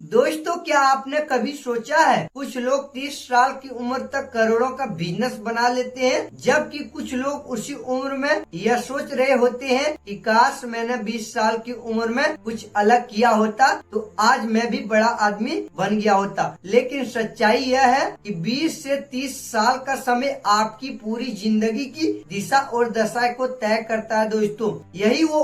दोस्तों, क्या आपने कभी सोचा है कुछ लोग 30 साल की उम्र तक करोड़ों का बिजनेस बना लेते हैं, जबकि कुछ लोग उसी उम्र में यह सोच रहे होते हैं कि काश मैंने 20 साल की उम्र में कुछ अलग किया होता तो आज मैं भी बड़ा आदमी बन गया होता। लेकिन सच्चाई यह है कि 20 से 30 साल का समय आपकी पूरी जिंदगी की दिशा और दशा को तय करता है। दोस्तों, यही वो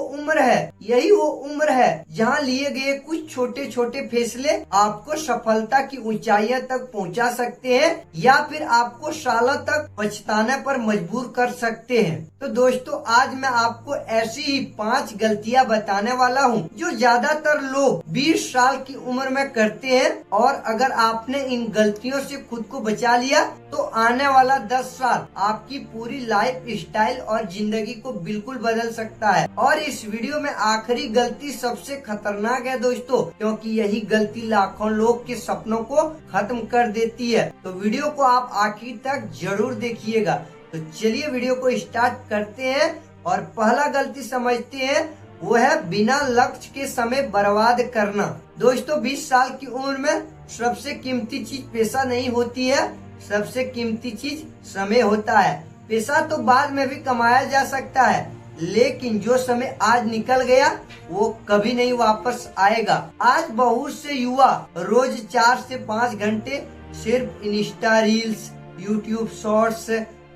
उम्र है जहाँ लिए गए कुछ छोटे छोटे फैसले आपको सफलता की ऊंचाइयों तक पहुंचा सकते हैं या फिर आपको सालों तक पछताने पर मजबूर कर सकते हैं। तो दोस्तों, आज मैं आपको ऐसी ही 5 गलतियां बताने वाला हूं जो ज्यादातर लोग 20 साल की उम्र में करते हैं, और अगर आपने इन गलतियों से खुद को बचा लिया तो आने वाला 10 साल आपकी पूरी लाइफ स्टाइल और जिंदगी को बिल्कुल बदल सकता है। और इस वीडियो में आखिरी गलती सबसे खतरनाक है दोस्तों, क्योंकि यही गलती लाखों लोग के सपनों को खत्म कर देती है। तो वीडियो को आप आखिर तक जरूर देखिएगा। तो चलिए वीडियो को स्टार्ट करते हैं और पहला गलती समझते हैं, वो है बिना लक्ष्य के समय बर्बाद करना। दोस्तों, 20 साल की उम्र में सबसे कीमती चीज पैसा नहीं होती है, सबसे कीमती चीज समय होता है। पैसा तो बाद में भी कमाया जा सकता है, लेकिन जो समय आज निकल गया वो कभी नहीं वापस आएगा। आज बहुत से युवा रोज 4 से 5 घंटे सिर्फ Insta reels, YouTube shorts,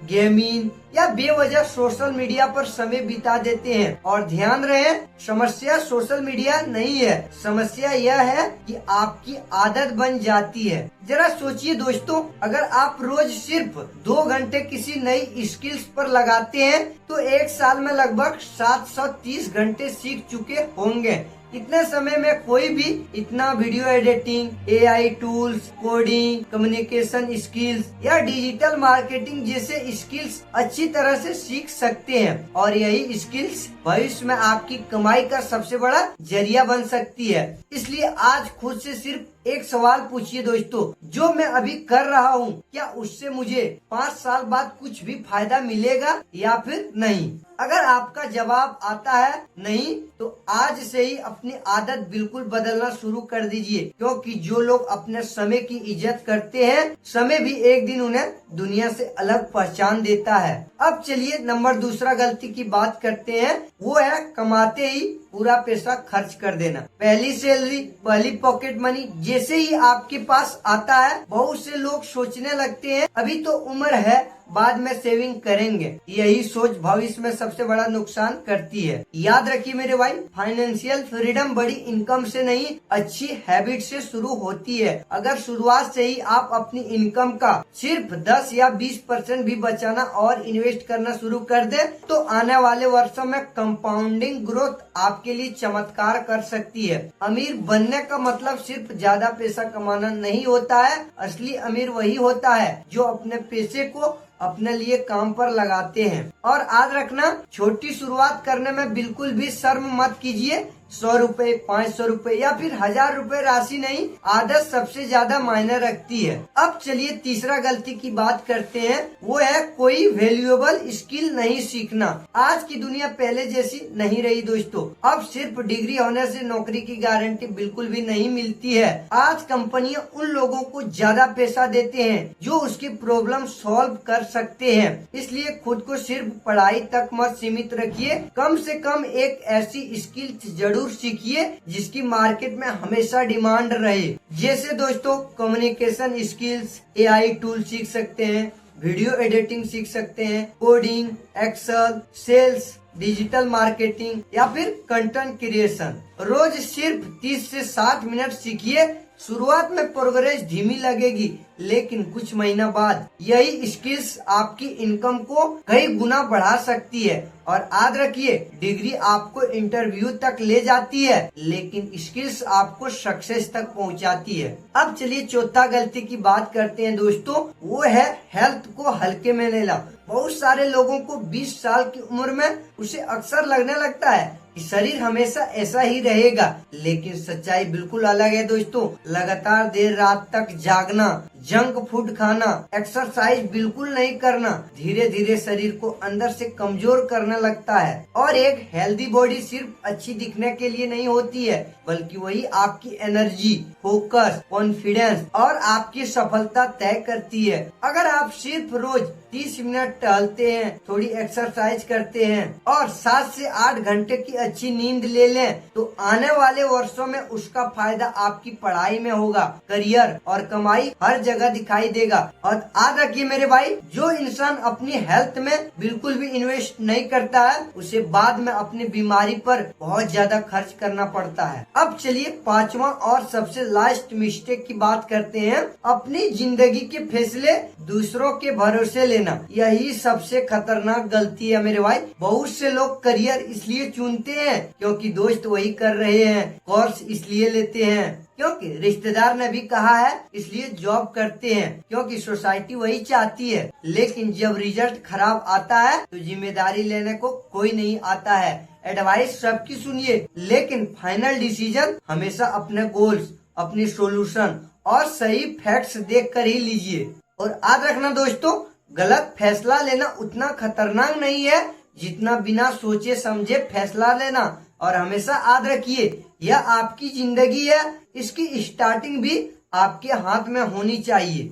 gaming या बेवजह सोशल मीडिया पर समय बिता देते हैं। और ध्यान रहे, समस्या सोशल मीडिया नहीं है, समस्या यह है कि आपकी आदत बन जाती है। जरा सोचिए दोस्तों, अगर आप रोज सिर्फ 2 घंटे किसी नई स्किल्स पर लगाते हैं तो 1 साल में लगभग 730 घंटे सीख चुके होंगे। इतने समय में कोई भी इतना video editing, AI tools, coding, communication skills या डिजिटल मार्केटिंग जैसे स्किल्स अच्छी तरह से सीख सकते हैं। और यही स्किल्स भविष्य में आपकी कमाई का सबसे बड़ा जरिया बन सकती है। इसलिए आज खुद से सिर्फ एक सवाल पूछिए दोस्तों, जो मैं अभी कर रहा हूँ क्या उससे मुझे 5 साल बाद कुछ भी फायदा मिलेगा या फिर नहीं? अगर आपका जवाब आता है नहीं, तो आज से ही अपनी आदत बिल्कुल बदलना शुरू कर दीजिए, क्योंकि जो लोग अपने समय की इज्जत करते हैं, समय भी एक दिन उन्हें दुनिया से अलग पहचान देता है। अब चलिए नंबर दूसरा गलती की बात करते हैं, वो है कमाते ही पूरा पैसा खर्च कर देना। पहली सैलरी, पहली पॉकेट मनी जैसे ही आपके पास आता है, बहुत से लोग सोचने लगते हैं अभी तो उम्र है, बाद में सेविंग करेंगे। यही सोच भविष्य में सबसे बड़ा नुकसान करती है। याद रखिए मेरे भाई, फाइनेंशियल फ्रीडम बड़ी इनकम से नहीं, अच्छी हैबिट से शुरू होती है। अगर शुरुआत से ही आप अपनी इनकम का सिर्फ 10 या 20% भी बचाना और इन्वेस्ट करना शुरू कर दे, तो आने वाले वर्षों में कंपाउंडिंग ग्रोथ आपके लिए चमत्कार कर सकती है। अमीर बनने का मतलब सिर्फ ज्यादा पैसा कमाना नहीं होता है। असली अमीर वही होता है जो अपने पैसे को अपने लिए काम पर लगाते हैं। और याद रखना, छोटी शुरुआत करने में बिल्कुल भी शर्म मत कीजिए। 100 रुपए, 500 रुपए या फिर 1000 रुपए राशि नहीं, आदत सबसे ज्यादा मायने रखती है। अब चलिए तीसरा गलती की बात करते हैं, वो है कोई वैल्यूएबल स्किल नहीं सीखना। आज की दुनिया पहले जैसी नहीं रही दोस्तों। अब सिर्फ डिग्री होने से नौकरी की गारंटी बिल्कुल भी नहीं मिलती है। आज कंपनियां उन लोगों को ज्यादा पैसा देते हैं जो उसकी प्रॉब्लम सॉल्व कर सकते हैं। इसलिए खुद को सिर्फ पढ़ाई तक मत सीमित रखिए, कम से कम एक ऐसी स्किल जरूर सीखिए जिसकी मार्केट में हमेशा डिमांड रहे। जैसे दोस्तों, कम्युनिकेशन स्किल्स, एआई टूल सीख सकते हैं, वीडियो एडिटिंग सीख सकते हैं, coding, excel, sales, digital marketing या फिर कंटेंट क्रिएशन। रोज सिर्फ 30 से 60 मिनट सीखिए। शुरुआत में प्रोग्रेस धीमी लगेगी, लेकिन कुछ महीना बाद यही स्किल्स आपकी इनकम को कई गुना बढ़ा सकती है। और याद रखिए, डिग्री आपको इंटरव्यू तक ले जाती है, लेकिन स्किल्स आपको सक्सेस तक पहुंचाती है। अब चलिए चौथा गलती की बात करते हैं दोस्तों, वो है हेल्थ को हल्के में लेना। बहुत सारे लोगों को 20 साल की उम्र में उसे अक्सर लगने लगता है कि शरीर हमेशा ऐसा ही रहेगा, लेकिन सच्चाई बिल्कुल अलग है दोस्तों। लगातार देर रात तक जागना, जंक फूड खाना, एक्सरसाइज बिल्कुल नहीं करना धीरे धीरे शरीर को अंदर से कमजोर करने लगता है। और एक हेल्दी बॉडी सिर्फ अच्छी दिखने के लिए नहीं होती है, बल्कि वही आपकी एनर्जी, फोकस, कॉन्फिडेंस और आपकी सफलता तय करती है। अगर आप सिर्फ रोज 30 मिनट टहलते हैं, थोड़ी एक्सरसाइज करते हैं और 7 से 8 घंटे की अच्छी नींद ले लें, तो आने वाले वर्षों में उसका फायदा आपकी पढ़ाई में होगा, करियर और कमाई हर जगह दिखाई देगा। और याद रखिए मेरे भाई, जो इंसान अपनी हेल्थ में बिल्कुल भी इन्वेस्ट नहीं करता है, उसे बाद में अपनी बीमारी पर बहुत ज्यादा खर्च करना पड़ता है। अब चलिए 5वां और सबसे लास्ट मिस्टेक की बात करते हैं। अपनी जिंदगी के फैसले दूसरों के भरोसे लेना, यही सबसे खतरनाक गलती है मेरे भाई। बहुत से लोग करियर इसलिए चुनते हैं क्योंकि दोस्त वही कर रहे हैं, कोर्स इसलिए लेते हैं क्योंकि रिश्तेदार ने भी कहा है, इसलिए जॉब करते हैं क्योंकि सोसाइटी वही चाहती है। लेकिन जब रिजल्ट खराब आता है तो जिम्मेदारी लेने को कोई नहीं आता है। एडवाइस सबकी सुनिए, लेकिन फाइनल डिसीजन हमेशा अपने गोल्स, अपनी सॉल्यूशन और सही फैक्ट्स देखकर ही लीजिए। और याद रखना दोस्तों, गलत फैसला लेना उतना खतरनाक नहीं है जितना बिना सोचे समझे फैसला लेना। और हमेशा याद रखिए, यह आपकी जिंदगी है, इसकी स्टार्टिंग भी आपके हाथ में होनी चाहिए।